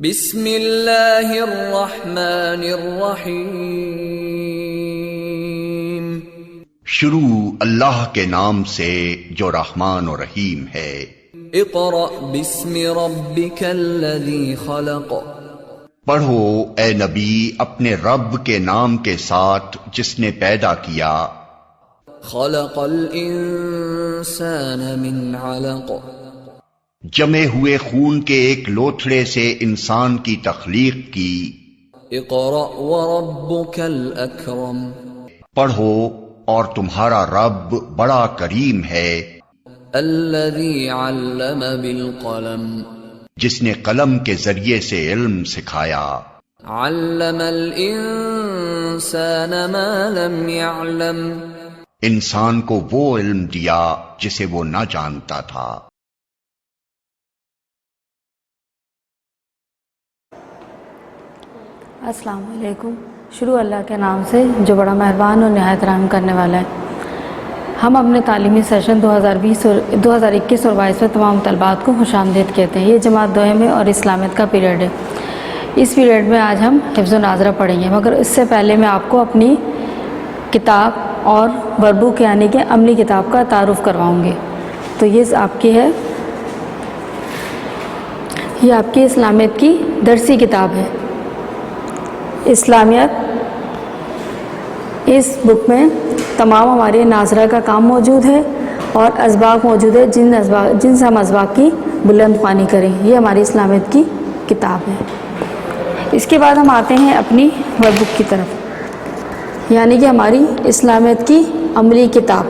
بسم اللہ الرحمن الرحیم۔ شروع اللہ کے نام سے جو رحمان و رحیم ہے۔ اقرأ بسم ربک الذی خلق۔ پڑھو اے نبی اپنے رب کے نام کے ساتھ جس نے پیدا کیا۔ خلق الانسان من علق۔ جمے ہوئے خون کے ایک لوتھڑے سے انسان کی تخلیق کی۔ اقرأ وربک الاکرم۔ پڑھو اور تمہارا رب بڑا کریم ہے۔ الذی علم بالقلم۔ جس نے قلم کے ذریعے سے علم سکھایا۔ علم الانسان ما لم يعلم۔ انسان کو وہ علم دیا جسے وہ نہ جانتا تھا۔ السلام علیکم۔ شروع اللہ کے نام سے جو بڑا مہربان اور نہایت رحم کرنے والا ہے۔ ہم اپنے تعلیمی سیشن 2021 اور 22 میں تمام طلبات کو خوش آمدید کہتے ہیں۔ یہ جماعت دوئم ہے اور اسلامیت کا پیریڈ ہے۔ اس پیریڈ میں آج ہم حفظ و ناظرہ پڑھیں گے، مگر اس سے پہلے میں آپ کو اپنی کتاب اور وربک یعنی کہ عملی کتاب کا تعارف کرواؤں گی۔ تو یہ آپ کی ہے، یہ آپ کی اسلامیت کی درسی کتاب ہے اسلامیت۔ اس بک میں تمام ہمارے ناظرہ کا کام موجود ہے اور اسباق موجود ہے جن سے ہم اسباق کی بلند خوانی کریں۔ یہ ہماری اسلامیت کی کتاب ہے۔ اس کے بعد ہم آتے ہیں اپنی وربک کی طرف، یعنی کہ ہماری اسلامیت کی عملی کتاب۔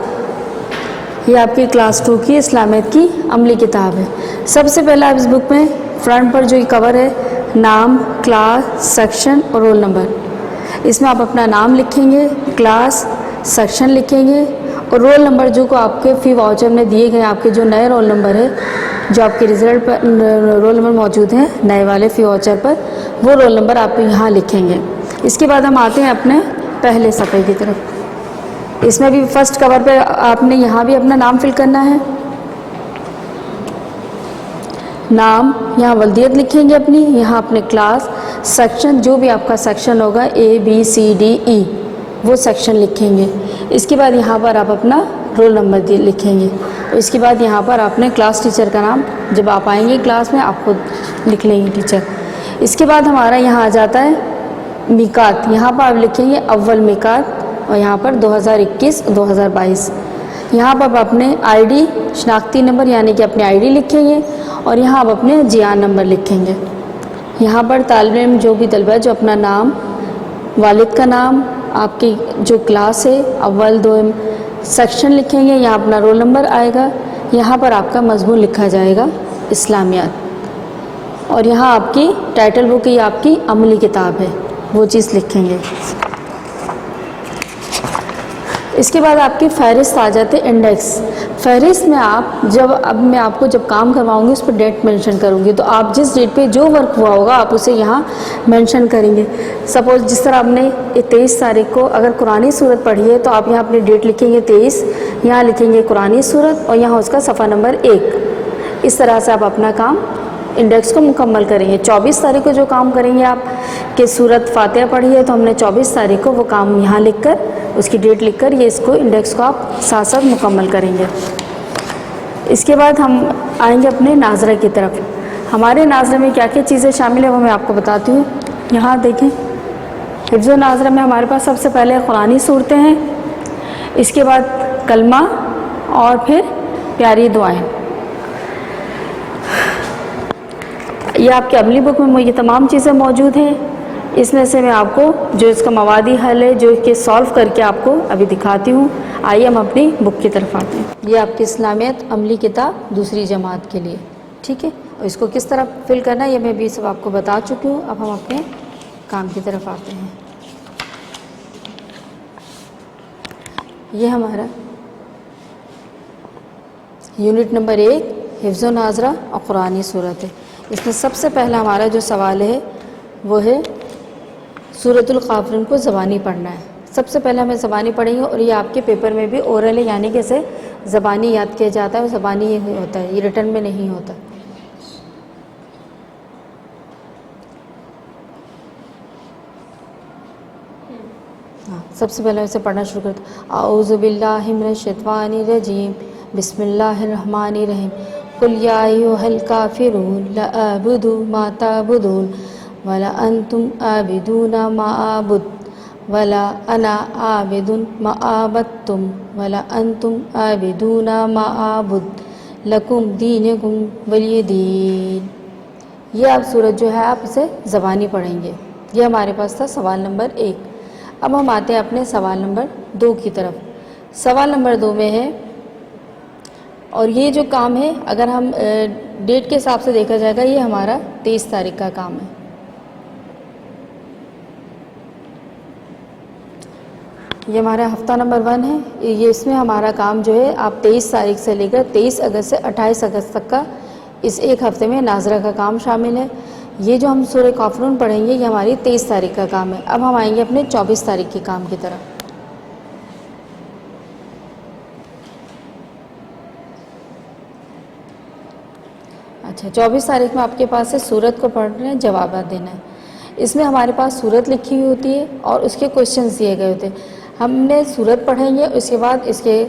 یہ آپ کی کلاس 2 کی اسلامیت کی عملی کتاب ہے۔ سب سے پہلے آپ اس بک میں فرنٹ پر جو یہ کور ہے، نام، کلاس، سیکشن اور رول نمبر، اس میں آپ اپنا نام لکھیں گے، کلاس، سیکشن لکھیں گے اور رول نمبر جو کو آپ کے فی واؤچر میں دیے گئے آپ کے جو نئے رول نمبر ہے، جو آپ کے رزلٹ پر رول نمبر موجود ہیں نئے والے فی واؤچر پر، وہ رول نمبر آپ یہاں لکھیں گے۔ اس کے بعد ہم آتے ہیں اپنے پہلے صفحے کی طرف۔ اس میں بھی فرسٹ کور پہ آپ نے یہاں بھی اپنا نام فل کرنا ہے، نام، یہاں ولدیت لکھیں گے اپنی، یہاں اپنے کلاس، سیکشن جو بھی آپ کا سیکشن ہوگا ABCDE وہ سیکشن لکھیں گے۔ اس کے بعد یہاں پر آپ اپنا رول نمبر لکھیں گے۔ اس کے بعد یہاں پر آپ نے کلاس ٹیچر کا نام، جب آپ آئیں گے کلاس میں آپ خود لکھ لیں گے ٹیچر۔ اس کے بعد ہمارا یہاں آ جاتا ہے میقات، یہاں پر آپ لکھیں گے اول میقات اور یہاں پر 2021-2022۔ یہاں پر آپ اپنے ID شناختی نمبر یعنی کہ اپنے ID لکھیں گے اور یہاں آپ اپنے جیان نمبر لکھیں گے۔ یہاں پر طالب علم جو بھی طلبہ ہے جو اپنا نام، والد کا نام، آپ کی جو کلاس ہے اول دوم، سیکشن لکھیں گے، یہاں اپنا رول نمبر آئے گا، یہاں پر آپ کا مضمون لکھا جائے گا اسلامیات، اور یہاں آپ کی ٹائٹل بک یہ آپ کی عملی کتاب ہے وہ چیز لکھیں گے۔ اس کے بعد آپ کی فہرست آ جاتے انڈیکس۔ فہرست میں اب میں آپ کو جب کام کرواؤں گی اس پہ ڈیٹ مینشن کروں گی، تو آپ جس ڈیٹ پہ جو ورک ہوا ہوگا آپ اسے یہاں مینشن کریں گے۔ سپوز جس طرح آپ نے 23 تاریخ کو اگر قرآنی صورت پڑھی ہے تو آپ یہاں اپنی ڈیٹ لکھیں گے 23، یہاں لکھیں گے قرآنی صورت اور یہاں اس کا صفحہ نمبر 1۔ اس طرح سے آپ اپنا کام انڈیکس کو مکمل کریں گے۔ 24 تاریخ کو جو کام کریں گے آپ کہ سورت فاتحہ پڑھی ہے تو ہم نے 24 تاریخ کو وہ کام یہاں لکھ کر اس کی ڈیٹ لکھ کر یہ اس کو انڈیکس کو آپ ساتھ ساتھ مکمل کریں گے۔ اس کے بعد ہم آئیں گے اپنے ناظرہ کی طرف۔ ہمارے ناظرہ میں کیا کیا چیزیں شامل ہیں وہ میں آپ کو بتاتی ہوں۔ یہاں دیکھیں حفظ و ناظرہ میں ہمارے پاس سب سے پہلے قرآنی صورتیں ہیں، اس کے بعد کلمہ اور پھر پیاری دعائیں۔ یہ آپ کے عملی بک میں یہ تمام چیزیں موجود ہیں۔ اس میں سے میں آپ کو جو اس کا موادی حل ہے جو کہ سالو کر کے آپ کو ابھی دکھاتی ہوں۔ آئیے ہم اپنی بک کی طرف آتے ہیں۔ یہ آپ کی اسلامیت عملی کتاب دوسری جماعت کے لیے، ٹھیک ہے، اور اس کو کس طرح فل کرنا ہے یہ میں بھی سب آپ کو بتا چکی ہوں۔ اب ہم اپنے کام کی طرف آتے ہیں۔ یہ ہمارا یونٹ نمبر 1 حفظ و ناظرہ اور قرآنی صورت ہے۔ اس میں سب سے پہلا ہمارا جو سوال ہے وہ ہے سورۃ الغافرون کو زبانی پڑھنا ہے۔ سب سے پہلے ہمیں زبانی پڑھیں گے اور یہ آپ کے پیپر میں بھی اورل ہے، یعنی کہ اسے زبانی یاد کیا جاتا ہے، زبانی ہی ہوتا ہے، یہ ریٹن میں نہیں ہوتا۔ سب سے پہلے اسے پڑھنا شروع کرتے ہیں. اعوذ باللہ من الشیطان الرجیم بسم اللہ الرحمن الرحیم. قل یا ایھا الکافرون لا اعبد ما تعبدون ولا انتم عابدون ما اعبد ولا انا عابد ما عبدتم ولا انتم عابدون ما اعبد لکم دینکم ولی دین. یہ آپ سورت جو ہے آپ اسے زبانی پڑھیں گے. یہ ہمارے پاس تھا سوال نمبر 1. اب ہم آتے ہیں اپنے سوال نمبر 2 کی طرف. سوال نمبر 2 میں ہے، اور یہ جو کام ہے اگر ہم ڈیٹ کے حساب سے دیکھا جائے گا یہ ہمارا 23 تاریخ کا کام ہے. یہ ہمارا ہفتہ نمبر 1 ہے. یہ اس میں ہمارا کام جو ہے آپ 23 تاریخ سے لے کر 23 اگست سے 28 اگست تک کا اس ایک ہفتے میں ناظرہ کا کام شامل ہے. یہ جو ہم سورہ کافرون پڑھیں گے یہ ہماری 23 تاریخ کا کام ہے. اب ہم آئیں گے اپنے 24 تاریخ کے کام کی طرف. اچھا 24 تاریخ میں آپ کے پاس ہے سورت کو پڑھنا ہے، جوابات دینا ہے. اس میں ہمارے پاس سورت لکھی ہوئی ہوتی ہے اور اس کے کوشچنز دیے گئے ہوتے ہیں. ہم نے سورت پڑھیں گے، اس کے بعد اس کے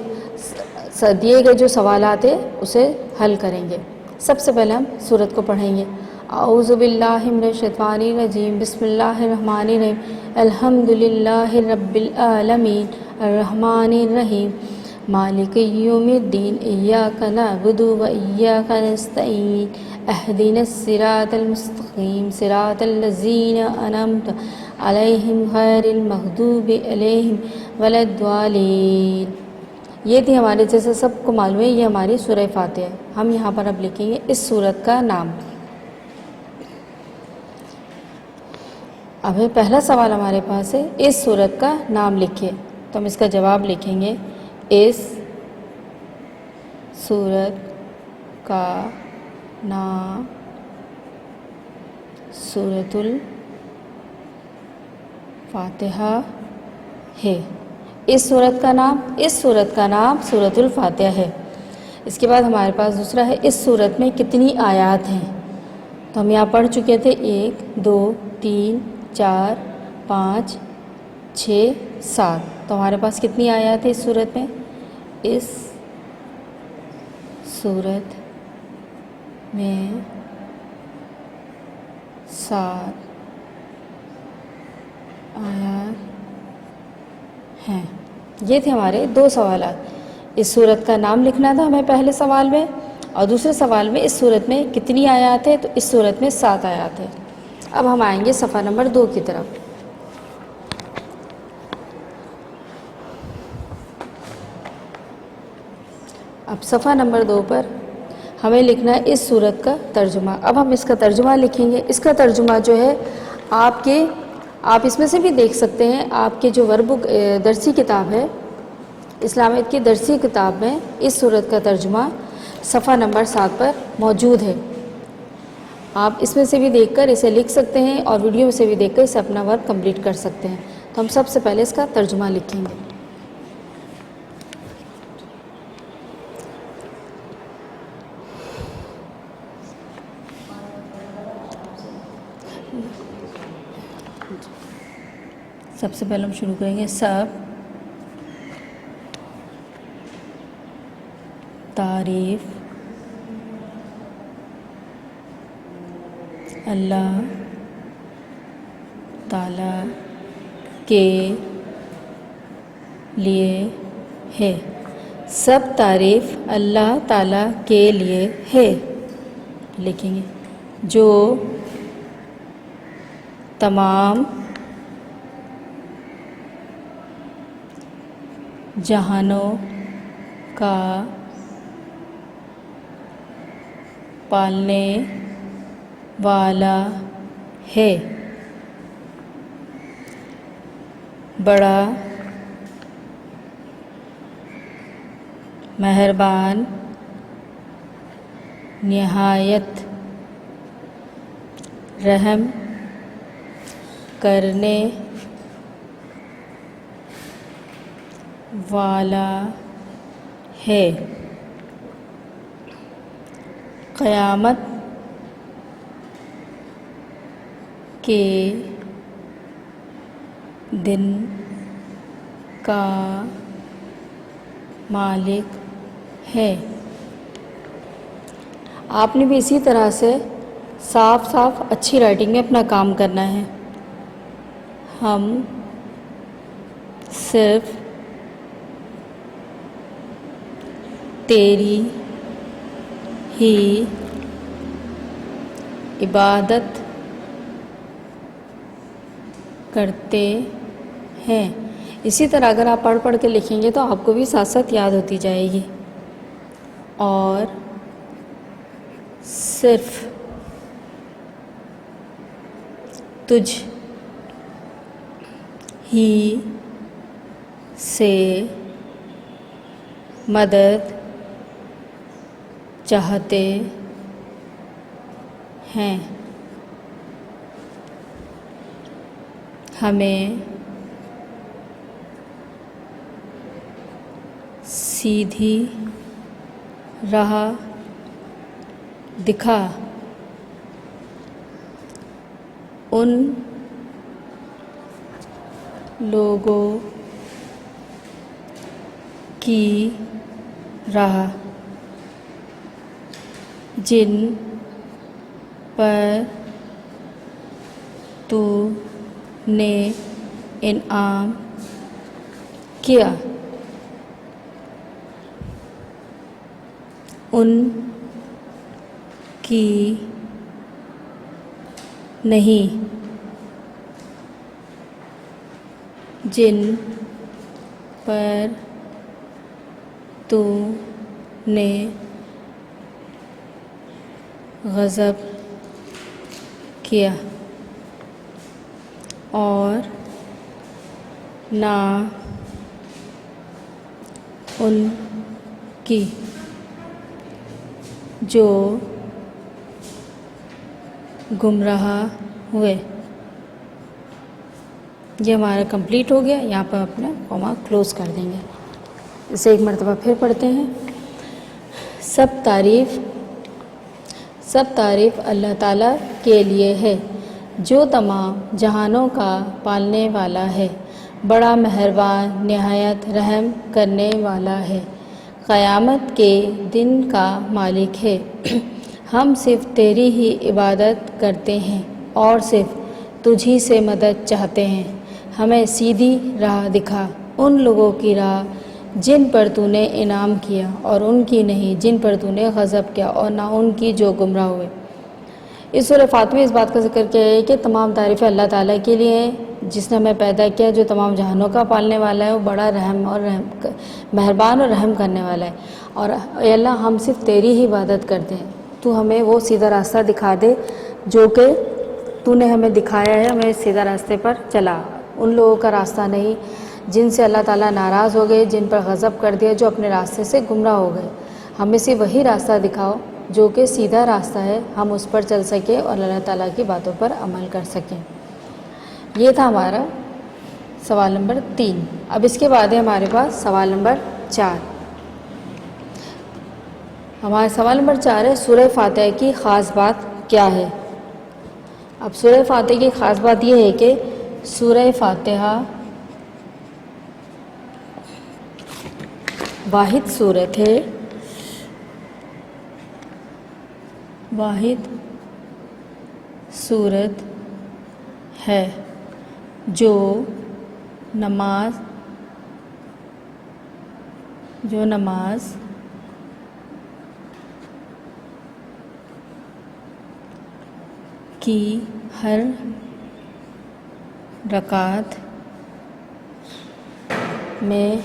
دیے گئے جو سوالات ہیں اسے حل کریں گے. سب سے پہلے ہم سورت کو پڑھیں گے. اعوذ باللہ من الشیطان الرجیم بسم اللہ الرحمن الرحیم. الحمد للہ رب العالمین الرحمن الرحیم مالک یوم الدین ایاک نعبد و ایاک نستعین اہدنا الصراط المستقیم صراط الذین انعمت علیہم غیر المغضوب علیہم ولا الضالین. یہ تھی ہمارے، جیسے سب کو معلوم ہے یہ ہماری سورہ فاتحہ ہے. ہم یہاں پر اب لکھیں گے اس سورت کا نام. اب پہلا سوال ہمارے پاس ہے اس سورت کا نام لکھیے. تو ہم اس کا جواب لکھیں گے اس سورت کا نام سورۃ الفاتحہ ہے. اس سورت کا نام سورۃ الفاتحہ ہے. اس کے بعد ہمارے پاس دوسرا ہے اس سورت میں کتنی آیات ہیں. تو ہم یہاں پڑھ چکے تھے 1 2 3 4 5 6 7. تو ہمارے پاس کتنی آیات ہیں اس سورت میں؟ اس سورت میں 7 آیات ہیں. یہ تھے ہمارے 2 سوالات. اس سورت کا نام لکھنا تھا ہمیں پہلے سوال میں، اور دوسرے سوال میں اس سورت میں کتنی آیات ہے. تو اس سورت میں 7 آیات ہے. اب ہم آئیں گے صفحہ نمبر 2 کی طرف. اب صفحہ نمبر 2 پر ہمیں لکھنا ہے اس سورت کا ترجمہ. اب ہم اس کا ترجمہ لکھیں گے. اس کا ترجمہ جو ہے آپ اس میں سے بھی دیکھ سکتے ہیں. آپ کے جو ورب درسی کتاب ہے اسلامیت کی درسی کتاب میں اس سورت کا ترجمہ صفحہ نمبر 7 پر موجود ہے. آپ اس میں سے بھی دیکھ کر اسے لکھ سکتے ہیں اور ویڈیو میں سے بھی دیکھ کر اسے اپنا ورک کمپلیٹ کر سکتے ہیں. تو ہم سب سے پہلے اس کا ترجمہ لکھیں گے. سب سے پہلے ہم شروع کریں گے. سب تعریف اللہ تعالیٰ کے لیے ہے. سب تعریف اللہ تعالیٰ کے لیے ہے. لکھیں گے جو تمام جہانوں کا پالنے والا ہے، بڑا مہربان، نہایت رحم کرنے والا ہے. قیامت کے دن کا مالک ہے۔ آپ نے بھی اسی طرح سے صاف صاف اچھی رائٹنگ میں اپنا کام کرنا ہے۔ ہم صرف تیری ہی عبادت کرتے ہیں۔ اسی طرح اگر آپ پڑھ پڑھ کے لکھیں گے تو آپ کو بھی ساتھ ساتھ یاد ہوتی جائے گی۔ اور صرف تجھ ہی سے مدد چاہتے ہیں۔ ہمیں سیدھی راہ دکھا۔ ان لوگوں کی راہ جن پر تو نے انعام کیا، ان کی نہیں، جن پر تو نے غضب کیا، اور نہ ان کی جو گمراہ ہوئے۔ یہ ہمارا کمپلیٹ ہو گیا۔ یہاں پر اپنا کوما کلوز کر دیں گے۔ اسے ایک مرتبہ پھر پڑھتے ہیں۔ سب تعریف اللہ تعالیٰ کے لیے ہے جو تمام جہانوں کا پالنے والا ہے، بڑا مہربان، نہایت رحم کرنے والا ہے، قیامت کے دن کا مالک ہے۔ ہم صرف تیری ہی عبادت کرتے ہیں اور صرف تجھی سے مدد چاہتے ہیں۔ ہمیں سیدھی راہ دکھا، ان لوگوں کی راہ جن پر تو نے انعام کیا، اور ان کی نہیں جن پر تو نے غضب کیا، اور نہ ان کی جو گمراہ ہوئے۔ اس سورہ فاتحہ میں اس بات کا ذکر کیا ہے کہ تمام تعریفیں اللہ تعالیٰ کے لیے ہیں جس نے ہمیں پیدا کیا، جو تمام جہانوں کا پالنے والا ہے، وہ بڑا مہربان اور رحم کرنے والا ہے۔ اور اے اللہ، ہم صرف تیری ہی عبادت کرتے ہیں، تو ہمیں وہ سیدھا راستہ دکھا دے جو کہ تو نے ہمیں دکھایا ہے، ہمیں سیدھا راستے پر چلا، ان لوگوں کا راستہ نہیں جن سے اللہ تعالیٰ ناراض ہو گئے، جن پر غضب کر دیا، جو اپنے راستے سے گمراہ ہو گئے۔ ہمیں سے وہی راستہ دکھاؤ جو کہ سیدھا راستہ ہے، ہم اس پر چل سکیں اور اللہ تعالیٰ کی باتوں پر عمل کر سکیں۔ یہ تھا ہمارا سوال نمبر 3۔ اب اس کے بعد ہے ہمارے پاس سوال نمبر 4۔ ہمارا سوال نمبر 4 ہے سورہ فاتحہ کی خاص بات کیا ہے؟ اب سورہ فاتحہ کی خاص بات یہ ہے کہ سورہ فاتحہ واحد سورت ہے، واحد سورت ہے جو نماز کی ہر رکعت میں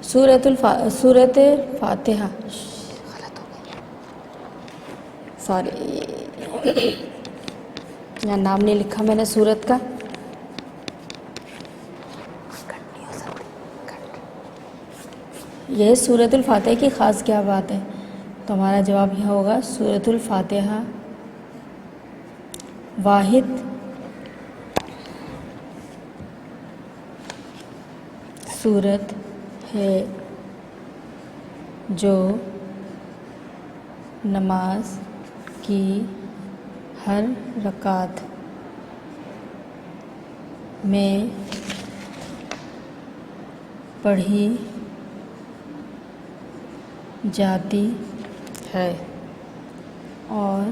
سورۃ فاتحہ یہاں نام نہیں لکھا میں نے سورت کا۔ یہ سورۃ الفاتحہ کی خاص کیا بات ہے؟ تو ہمارا جواب یہ ہوگا سورۃ الفاتحہ واحد سورت ہے جو نماز کی ہر رکعت میں پڑھی جاتی ہے اور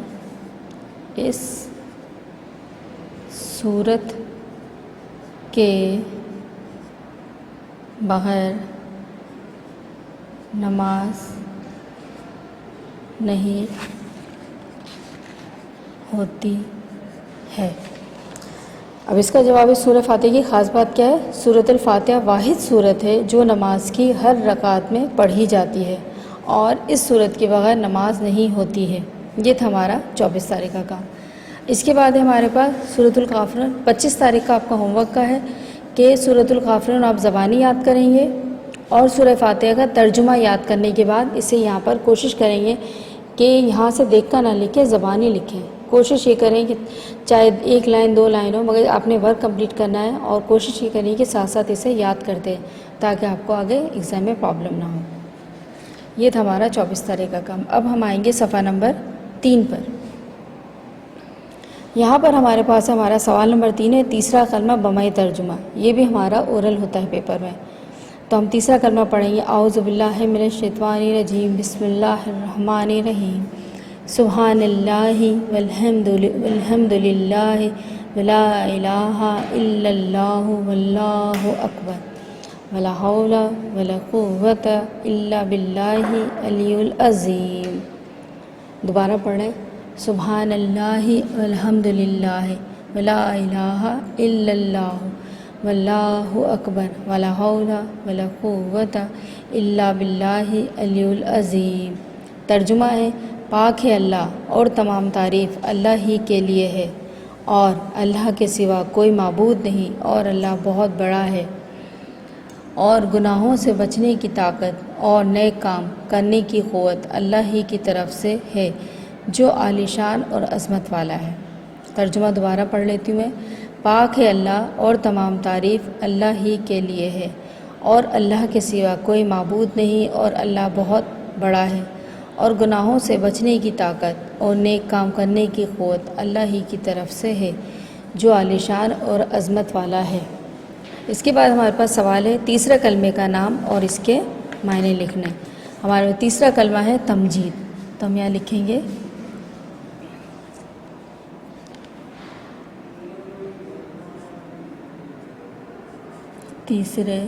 اس سورت کے بغیر نماز نہیں ہوتی ہے۔ اب اس کا جواب ہے سورہ فاتحہ کی خاص بات کیا ہے؟ سورۃ الفاتحہ واحد صورت ہے جو نماز کی ہر رکعت میں پڑھی جاتی ہے اور اس صورت کے بغیر نماز نہیں ہوتی ہے۔ یہ تھا ہمارا 24 تاریخ کا کام۔ اس کے بعد ہمارے پاس سورۃ الکافرون 25 تاریخ کا آپ کا ہوم ورک کا ہے کہ سورۃ الکافرون آپ زبانی یاد کریں گے اور سورہ فاتحہ کا ترجمہ یاد کرنے کے بعد اسے یہاں پر کوشش کریں گے کہ یہاں سے دیکھ کر نہ لکھیں، زبانی لکھیں۔ کوشش یہ کریں کہ چاہے 1 لائن 2 لائن ہو، مگر آپ نے ورک کمپلیٹ کرنا ہے اور کوشش یہ کریں کہ ساتھ ساتھ اسے یاد کرتے ہیں تاکہ آپ کو آگے ایگزام میں پرابلم نہ ہو۔ یہ تھا ہمارا 24 تاریخ کا کام۔ اب ہم آئیں گے صفحہ نمبر 3 پر۔ یہاں پر ہمارے پاس ہمارا سوال نمبر 3 ہے، تیسرا کلمہ بمائی ترجمہ۔ یہ بھی ہمارا اورل ہوتا ہے پیپر میں، تو ہم تیسرا کلمہ پڑھیں گے۔ اعوذ باللہ من الشیطان الرجیم، بسم اللہ الرحمن الرحیم، سبحان اللہ والحمد للہ ولا الہ الا اللہ واللہ اکبر ولا حول ولا قوت الا باللہ العلی العظیم۔ دوبارہ پڑھیں، سبحان اللہ والحمد للہ ولا الہ الا اللہ واللہ اکبر ولا حول ولا قوت الا باللہ العلی العظیم۔ ترجمہ ہے، پاک ہے اللہ اور تمام تعریف اللہ ہی کے لیے ہے اور اللہ کے سوا کوئی معبود نہیں اور اللہ بہت بڑا ہے، اور گناہوں سے بچنے کی طاقت اور نیک کام کرنے کی قوت اللہ ہی کی طرف سے ہے جو عالی شان اور عظمت والا ہے۔ ترجمہ دوبارہ پڑھ لیتی ہوں میں۔ پاک ہے اللہ اور تمام تعریف اللہ ہی کے لیے ہے اور اللہ کے سوا کوئی معبود نہیں اور اللہ بہت بڑا ہے، اور گناہوں سے بچنے کی طاقت اور نیک کام کرنے کی قوت اللہ ہی کی طرف سے ہے جو عالی شان اور عظمت والا ہے۔ اس کے بعد ہمارے پاس سوال ہے تیسرے کلمے کا نام اور اس کے معنی لکھنے۔ ہمارا تیسرا کلمہ ہے تمجید، تو ہم یہاں لکھیں گے تیسرے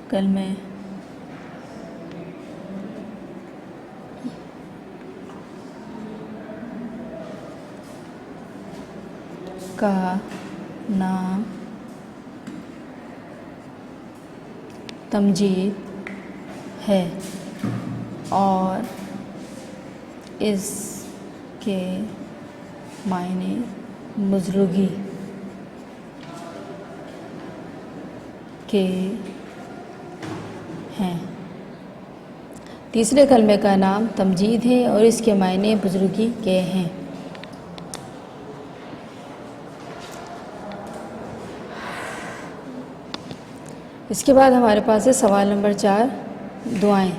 کلمے کا نام تمجید ہے اور اس کے معنی بزرگی کے ہیں۔ تیسرے کلمے کا نام تمجید ہے اور اس کے معنی بزرگی کے ہیں۔ اس کے بعد ہمارے پاس ہے سوال نمبر 4، دعائیں۔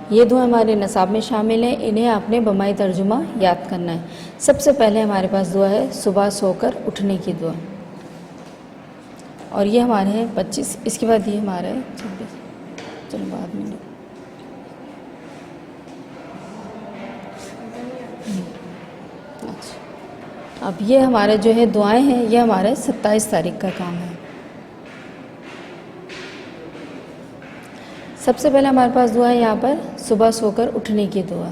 یہ دعائیں ہمارے نصاب میں شامل ہیں، انہیں آپ نے بمائی ترجمہ یاد کرنا ہے۔ سب سے پہلے ہمارے پاس دعا ہے صبح سو کر اٹھنے کی دعا، اور یہ ہمارے ہیں 25۔ اس کے بعد یہ ہمارا ہے 26، چلو بعد میں اچھا۔ اب یہ ہمارے جو ہے دعائیں ہیں، یہ ہمارے 27 تاریخ کا کام ہے۔ سب سے پہلے ہمارے پاس دعا ہے یہاں پر صبح سو کر اٹھنے کی دعا۔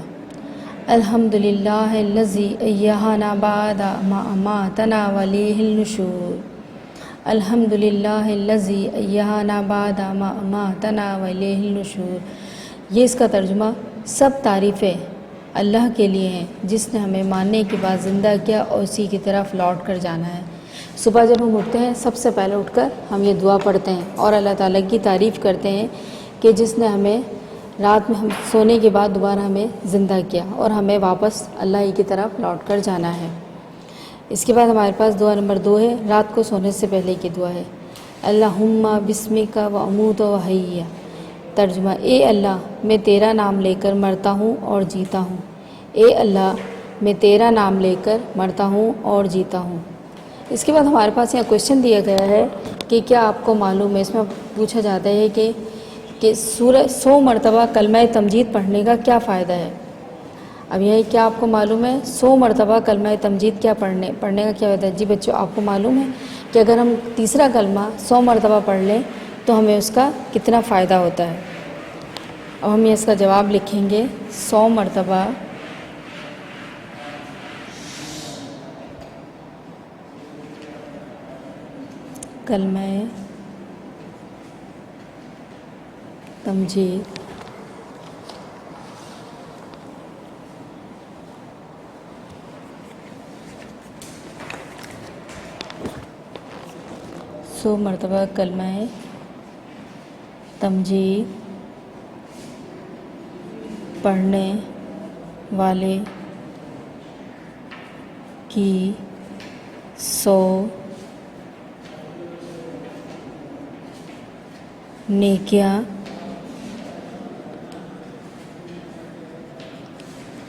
الحمدللہ الذی احیانا بعد ما اماتنا والیہ النشور۔ الحمدللہ الذی احیانا بعد ما اماتنا والیہ النشور۔ یہ اس کا ترجمہ، سب تعریفیں اللہ کے لیے ہیں جس نے ہمیں ماننے کے بعد زندہ کیا اور اسی کی طرف لوٹ کر جانا ہے۔ صبح جب ہم اٹھتے ہیں سب سے پہلے اٹھ کر ہم یہ دعا پڑھتے ہیں اور اللہ تعالیٰ کی تعریف کرتے ہیں کہ جس نے ہمیں رات میں ہم سونے کے بعد دوبارہ ہمیں زندہ کیا اور ہمیں واپس اللہ ہی کی طرف لوٹ کر جانا ہے۔ اس کے بعد ہمارے پاس دعا نمبر 2 ہے، رات کو سونے سے پہلے کی دعا ہے۔ اللہم بسمک و اموت و احیا۔ ترجمہ: اے اللہ میں تیرا نام لے کر مرتا ہوں اور جیتا ہوں۔ اے اللہ میں تیرا نام لے کر مرتا ہوں اور جیتا ہوں۔ اس کے بعد ہمارے پاس یہاں کویشچن دیا گیا ہے کہ کیا آپ کو معلوم ہے، اس میں پوچھا جاتا ہے کہ سورہ 100 مرتبہ کلمہ تمجید پڑھنے کا کیا فائدہ ہے۔ اب یہی کیا آپ کو معلوم ہے 100 مرتبہ کلمہ تمجید کیا پڑھنے کا کیا فائدہ ہے؟ جی بچوں، آپ کو معلوم ہے کہ اگر ہم تیسرا کلمہ 100 مرتبہ پڑھ لیں تو ہمیں اس کا کتنا فائدہ ہوتا ہے۔ اب ہم اس کا جواب لکھیں گے 100 مرتبہ کلمہ تمجید سو مرتبہ کلمہ تمجید پڑھنے والے کی 100 نیکیاں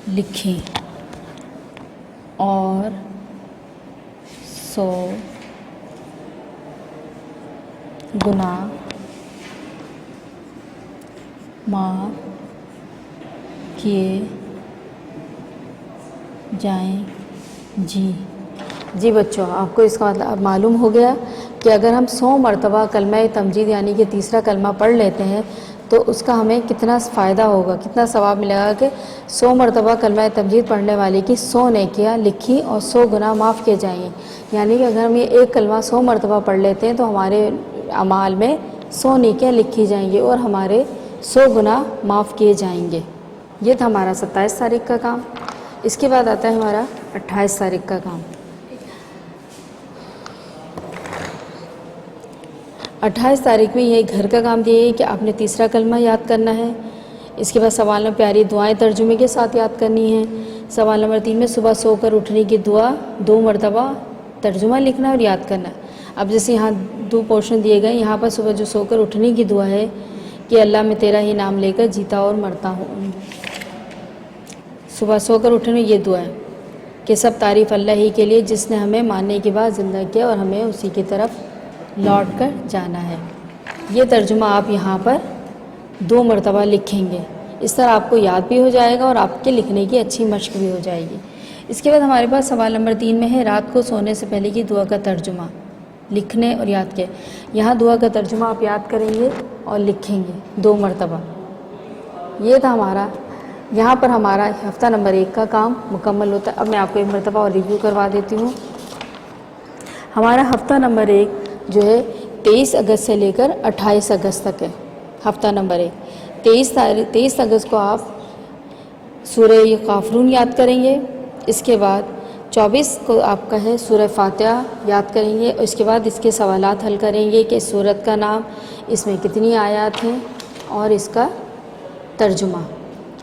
لکھیں اور 100 گناہ معاف کیے جائیں۔ جی بچوں، آپ کو اس کا مطلب معلوم ہو گیا کہ اگر ہم 100 مرتبہ کلمہ تمجید یعنی کہ تیسرا کلمہ پڑھ لیتے ہیں تو اس کا ہمیں کتنا فائدہ ہوگا، کتنا ثواب ملے گا کہ 100 مرتبہ کلمہ تمجید پڑھنے والے کی 100 نیکیاں لکھی اور 100 گناہ معاف کیے جائیں گے۔ یعنی کہ اگر ہم یہ ایک کلمہ 100 مرتبہ پڑھ لیتے ہیں تو ہمارے اعمال میں 100 نیکیاں لکھی جائیں گی اور ہمارے 100 گناہ معاف کیے جائیں گے۔ یہ تھا ہمارا 27 تاریخ کا کام۔ اس کے بعد آتا ہے ہمارا 28 تاریخ کا کام۔ 28 تاریخ میں یہ گھر کا کام دیا ہے کہ آپ نے تیسرا کلمہ یاد کرنا ہے۔ اس کے بعد سوال نمبر پیاری دعائیں ترجمے کے ساتھ یاد کرنی ہیں۔ سوال نمبر 3 میں صبح سو کر اٹھنے کی دعا 2 مرتبہ ترجمہ لکھنا اور یاد کرنا۔ اب جیسے یہاں 2 پورشن دیے گئے، یہاں پر صبح جو سو کر اٹھنے کی دعا ہے کہ اللہ میں تیرا ہی نام لے کر جیتا اور مرتا ہوں۔ صبح سو کر اٹھنے میں یہ دعا ہے کہ سب تعریف اللہ ہی کے لیے جس نے ہمیں ماننے کے بعد زندہ کیا اور ہمیں اسی کی طرف لوٹ کر جانا ہے۔ یہ ترجمہ آپ یہاں پر 2 مرتبہ لکھیں گے۔ اس طرح آپ کو یاد بھی ہو جائے گا اور آپ کے لکھنے کی اچھی مشق بھی ہو جائے گی۔ اس کے بعد ہمارے پاس سوال نمبر 3 میں ہے رات کو سونے سے پہلے کی دعا کا ترجمہ لکھنے اور یاد کے۔ یہاں دعا کا ترجمہ آپ یاد کریں گے اور لکھیں گے 2 مرتبہ۔ یہ تھا ہمارا، یہاں پر ہمارا ہفتہ نمبر 1 کا کام مکمل ہوتا ہے۔ اب میں آپ کو 1 مرتبہ اور ریویو کروا دیتی ہوں۔ ہمارا ہفتہ نمبر 1 جو ہے 23 اگست سے لے کر 28 اگست تک ہے۔ ہفتہ نمبر 1 23 اگست کو آپ سورہ غافرون یاد کریں گے۔ اس کے بعد 24 کو آپ کا ہے سورہ فاتحہ یاد کریں گے اور اس کے بعد اس کے سوالات حل کریں گے کہ سورت کا نام، اس میں کتنی آیات ہیں اور اس کا ترجمہ،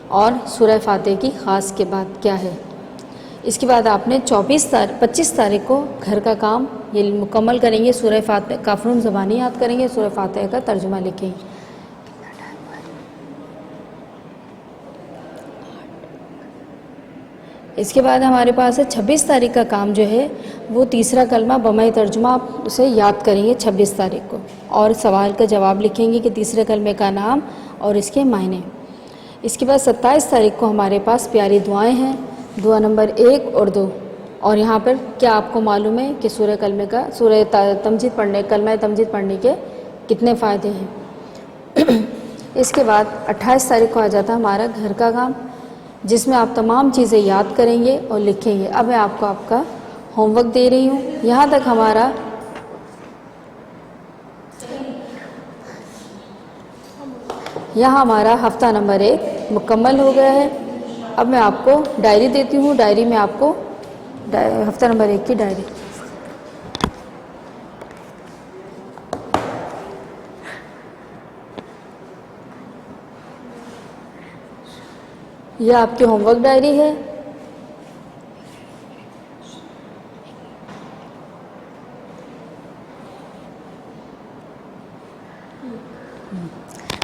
اور سورہ فاتحہ کی خاص کے بعد کیا ہے۔ اس کے بعد آپ نے 25 تاریخ کو گھر کا کام یہ مکمل کریں گے، سورہ فاتحہ غافرون زبانی یاد کریں گے، سورہ فاتحہ کا ترجمہ لکھیں گے۔ اس کے بعد ہمارے پاس ہے 26 تاریخ کا کام جو ہے وہ تیسرا کلمہ بمۂ ترجمہ آپ اسے یاد کریں گے 26 تاریخ کو، اور سوال کا جواب لکھیں گے کہ تیسرے کلمے کا نام اور اس کے معنی۔ اس کے بعد 27 تاریخ کو ہمارے پاس پیاری دعائیں ہیں، دعا نمبر 1 اور 2۔ اور یہاں پر کیا آپ کو معلوم ہے کہ سورہ تمجید پڑھنے کلمہ تمجید پڑھنے کے کتنے فائدے ہیں۔ اس کے بعد 28 تاریخ کو آ جاتا ہے ہمارا گھر کا کام، جس میں آپ تمام چیزیں یاد کریں گے اور لکھیں گے۔ اب میں آپ کو آپ کا ہوم ورک دے رہی ہوں۔ یہاں تک ہمارا ہفتہ نمبر 1 مکمل ہو گیا ہے۔ اب میں آپ کو ڈائری دیتی ہوں، ڈائری میں آپ کو ہفتہ نمبر 1 کی ڈائری۔ یہ آپ کی ہوم ورک ڈائری ہے.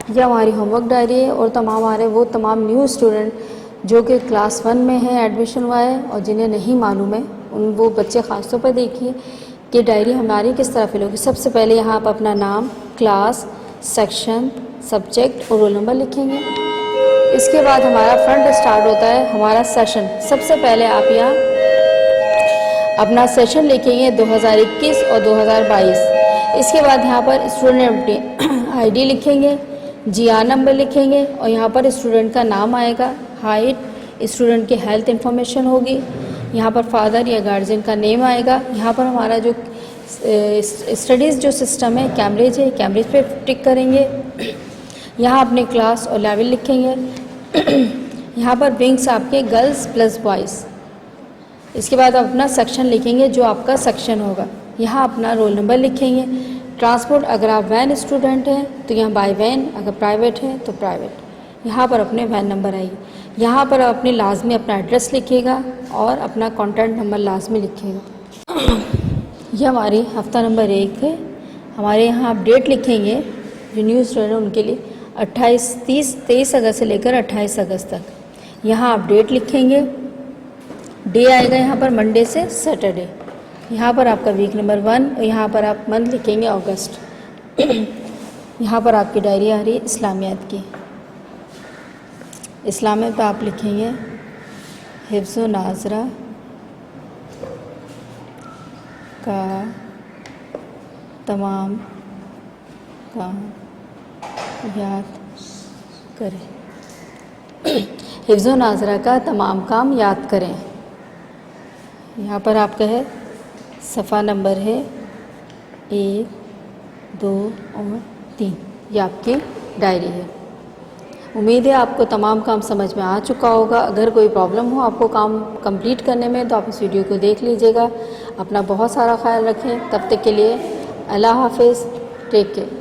یہ ہماری ہوم ورک ڈائری ہے اور وہ تمام نیو اسٹوڈنٹ جو کہ کلاس 1 میں ہیں ایڈمیشن ہوا ہے اور جنہیں نہیں معلوم ہے وہ بچے خاص طور پر دیکھیے کہ ڈائری ہماری کس طرح فل ہوگی. سب سے پہلے یہاں آپ اپنا نام, کلاس, سیکشن, سبجیکٹ اور رول نمبر لکھیں گے. اس کے بعد ہمارا فرنٹ اسٹارٹ ہوتا ہے ہمارا سیشن. سب سے پہلے آپ یہاں اپنا سیشن لکھیں گے 2021 اور 2022. اس کے بعد یہاں پر اسٹوڈنٹ آئی ڈی لکھیں گے, جی آر نمبر لکھیں گے اور یہاں پر اسٹوڈنٹ کا نام آئے گا, ہائٹ, اسٹوڈنٹ کی ہیلتھ انفارمیشن ہوگی, یہاں پر فادر یا گارجین کا نیم آئے گا. یہاں پر ہمارا جو اسٹڈیز جو سسٹم ہے کیمبرج ہے, کیمبرج پہ ٹک کریں گے. یہاں اپنے کلاس اور لیول لکھیں گے. یہاں پر ونگس آپ کے گرلز پلس بوائز. اس کے بعد آپ اپنا سیکشن لکھیں گے جو آپ کا سیکشن ہوگا. یہاں اپنا رول نمبر لکھیں گے. ٹرانسپورٹ اگر آپ وین اسٹوڈنٹ ہیں تو یہاں بائی وین, اگر پرائیویٹ ہے تو پرائیویٹ. یہاں پر اپنے وین نمبر آئیے. یہاں پر اپنے لازمی اپنا ایڈریس لکھیے گا اور اپنا کانٹیکٹ نمبر لازمی لکھیے گا. یہ ہماری ہفتہ نمبر 1 ہے. ہمارے یہاں آپ ڈیٹ لکھیں گے جو نیو اسٹوڈنٹ ان کے لیے 23 اگست سے لے کر 28 اگست تک. یہاں آپ ڈیٹ لکھیں گے. ڈے آئے گا یہاں پر منڈے سے سیٹرڈے. یہاں پر آپ کا ویک نمبر 1 اور یہاں پر آپ منتھ لکھیں گے اگست. یہاں پر آپ کی ڈائری آ رہی ہے اسلامیات کی. اسلامیات پہ آپ لکھیں گے حفظ و ناظرہ کا تمام کام یاد کریں. حفظ و ناظرہ کا تمام کام یاد کریں. یہاں پر آپ کا ہے صفحہ نمبر ہے 1, 2 اور 3. یہ آپ کی ڈائری ہے. امید ہے آپ کو تمام کام سمجھ میں آ چکا ہوگا. اگر کوئی پرابلم ہو آپ کو کام کمپلیٹ کرنے میں تو آپ اس ویڈیو کو دیکھ لیجیے گا. اپنا بہت سارا خیال رکھیں. تب تک کے لیے اللہ حافظ. Take care.